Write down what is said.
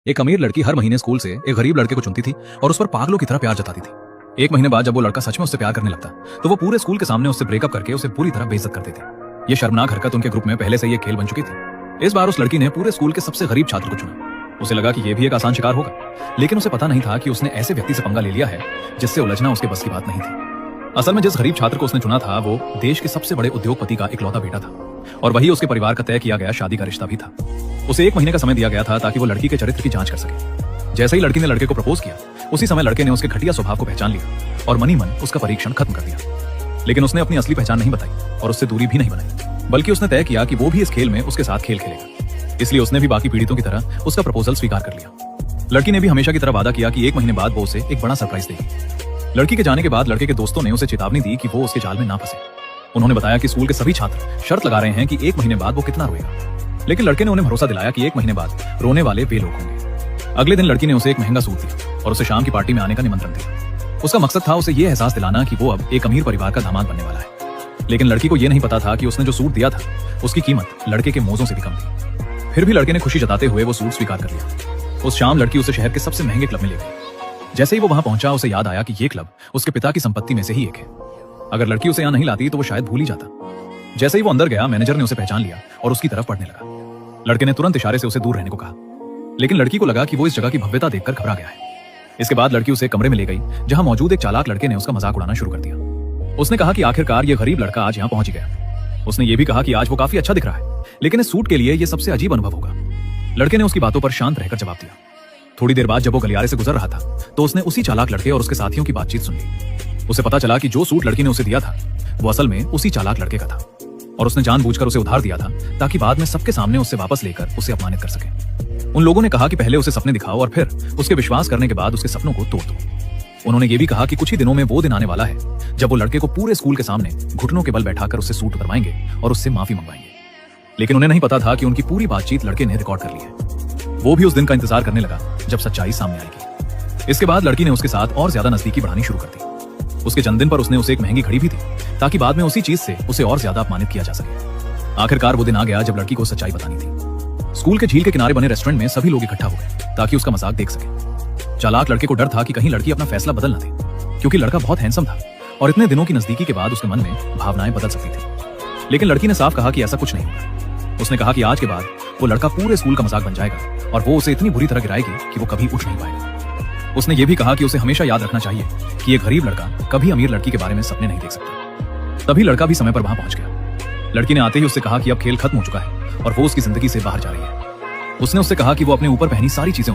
एक अमीर लड़की हर महीने स्कूल से एक गरीब लड़के को चुनती थी और उस पर पागलों की तरह प्यार जताती थी। एक महीने बाद जब वो लड़का सच में उससे प्यार करने लगता तो वो पूरे स्कूल के सामने उससे ब्रेकअप करके उसे पूरी तरह बेइज्जत कर देती। ये शर्मनाक हरकत उनके ग्रुप में पहले से ही एक खेल बन चुकी थी। इस बार उस लड़की ने पूरे स्कूल के सबसे गरीब छात्र को चुना। उसे लगा कि यह भी एक आसान शिकार होगा, लेकिन उसे पता नहीं था कि उसने ऐसे व्यक्ति से पंगा ले लिया है जिससे उलझना उसके बस की बात नहीं थी। असल में जिस गरीब छात्र को उसने चुना था वो देश के सबसे बड़े उद्योगपति का इकलौता बेटा था और वही उसके परिवार का तय किया गया शादी का रिश्ता भी था। उसे 1 महीने का समय दिया गया था ताकि वो लड़की के चरित्र की जांच कर सके। जैसे ही लड़की ने लड़के को प्रपोज किया, उसी समय लड़के ने उसके घटिया स्वभाव को पहचान लिया और मनी मन उसका परीक्षण खत्म कर दिया। लेकिन उसने अपनी असली पहचान नहीं बताई और उससे दूरी भी नहीं बनाई, बल्कि उसने तय किया कि वो भी इस खेल में उसके साथ खेल खेलेगा। इसलिए उसने भी बाकी पीड़ितों की तरह उसका प्रपोजल स्वीकार कर लिया। लड़की ने भी हमेशा की तरह वादा किया कि 1 महीने बाद वो उसे एक बड़ा सरप्राइज देगी। लड़की के जाने के बाद लड़के के दोस्तों ने उसे चेतावनी दी कि वो उसके जाल में ना फंसे। उन्होंने बताया कि स्कूल के सभी छात्र शर्त लगा रहे हैं कि 1 महीने बाद वो कितना रोएगा, लेकिन लड़के ने उन्हें भरोसा दिलाया कि 1 महीने बाद रोने वाले वे लोग होंगे। अगले दिन लड़की ने उसे एक महंगा सूट दिया और उसे शाम की पार्टी में आने का निमंत्रण दिया। उसका मकसद था उसे ये एहसास दिलाना कि वो अब एक अमीर परिवार का दामाद बनने वाला है। लेकिन लड़की को यह नहीं पता था कि उसने जो सूट दिया था उसकी कीमत लड़के के मोजों से भी कम थी। फिर भी लड़के ने खुशी जताते हुए वो सूट स्वीकार कर लिया। उस शाम लड़की उसे शहर के सबसे महंगे क्लब में ले गई। जैसे ही वो वहां पहुंचा, उसे याद आया कि ये क्लब उसके पिता की संपत्ति में से ही एक है। अगर लड़की उसे यहाँ नहीं लाती तो वो शायद भूल ही जाता। जैसे ही वो अंदर गया, मैनेजर ने उसे पहचान लिया और उसकी तरफ पढ़ने लगा। लड़के ने तुरंत इशारे से उसे दूर रहने को कहा, लेकिन लड़की को लगा कि वो इस जगह की भव्यता देखकर घबरा गया है। इसके बाद लड़की उसे कमरे में ले गई जहां मौजूद एक चालाक लड़के ने उसका मजाक उड़ाना शुरू कर दिया। उसने कहा कि आखिरकार ये गरीब लड़का आज यहाँ पहुंच गया। उसने ये भी कहा कि आज वो काफी अच्छा दिख रहा है, लेकिन इस सूट के लिए ये सबसे अजीब अनुभव होगा। लड़के ने उसकी बातों पर शांत रहकर जवाब दिया। थोड़ी देर बाद जब वो गलियारे से गुजर रहा था तो उसने उसी चालाक लड़के और उसके साथियों की बातचीत सुन ली। उसे पता चला कि जो सूट लड़की ने उसे दिया था वो असल में उसी चालाक लड़के का था और उसने जानबूझकर उसे उधार दिया था ताकि बाद में सबके सामने उससे वापस लेकर उसे अपमानित कर सके। उन लोगों ने कहा कि पहले उसे सपने दिखाओ और फिर उसके विश्वास करने के बाद उसके सपनों को तोड़ दो। उन्होंने ये भी कहा कि कुछ ही दिनों में वो दिन आने वाला है जब वो लड़के को पूरे स्कूल के सामने घुटनों के बल बैठाकर उससे सूट उतरवाएंगे और उससे माफी मंगवाएंगे। लेकिन उन्हें नहीं पता था कि उनकी पूरी बातचीत लड़के ने रिकॉर्ड कर ली है। वो भी उस दिन का इंतजार करने लगा जब सच्चाई सामने आएगी। इसके बाद लड़की ने उसके साथ और ज्यादा नजदीकी बढ़ानी शुरू कर दी। उसके जन्मदिन पर उसने उसे एक महंगी घड़ी भी दी ताकि बाद में उसी चीज से उसे और ज्यादा अपमानित किया जा सके। आखिरकार वो दिन आ गया जब लड़की को सच्चाई बतानी थी। स्कूल के झील के किनारे बने रेस्टोरेंट में सभी लोग इकट्ठा हो गए ताकि उसका मजाक देख सके। चालाक लड़के को डर था कि कहीं लड़की अपना फैसला बदल न दे, क्योंकि लड़का बहुत हैंडसम था और इतने दिनों की नजदीकी के बाद उसके मन में भावनाएं बदल सकती थी। लेकिन लड़की ने साफ कहा कि ऐसा कुछ नहीं होगा। उसने कहा कि आज के बाद वो लड़का पूरे स्कूल का मजाक बन जाएगा और वो उसे इतनी बुरी तरह गिराएगी कि वो कभी उठ नहीं पाएगा। उसने ये भी कहा कि उसे हमेशा याद रखना चाहिए कि एक गरीब लड़का कभी अमीर लड़की के बारे में सपने नहीं देख सकता। तभी लड़का भी समय पर वहां पहुंच गया। लड़की ने आते ही उससे कहा कि अब खेल खत्म हो चुका है और वो उसकी जिंदगी से बाहर जा रही है। उसने उससे कहा कि वो अपने ऊपर पहनी सारी चीजें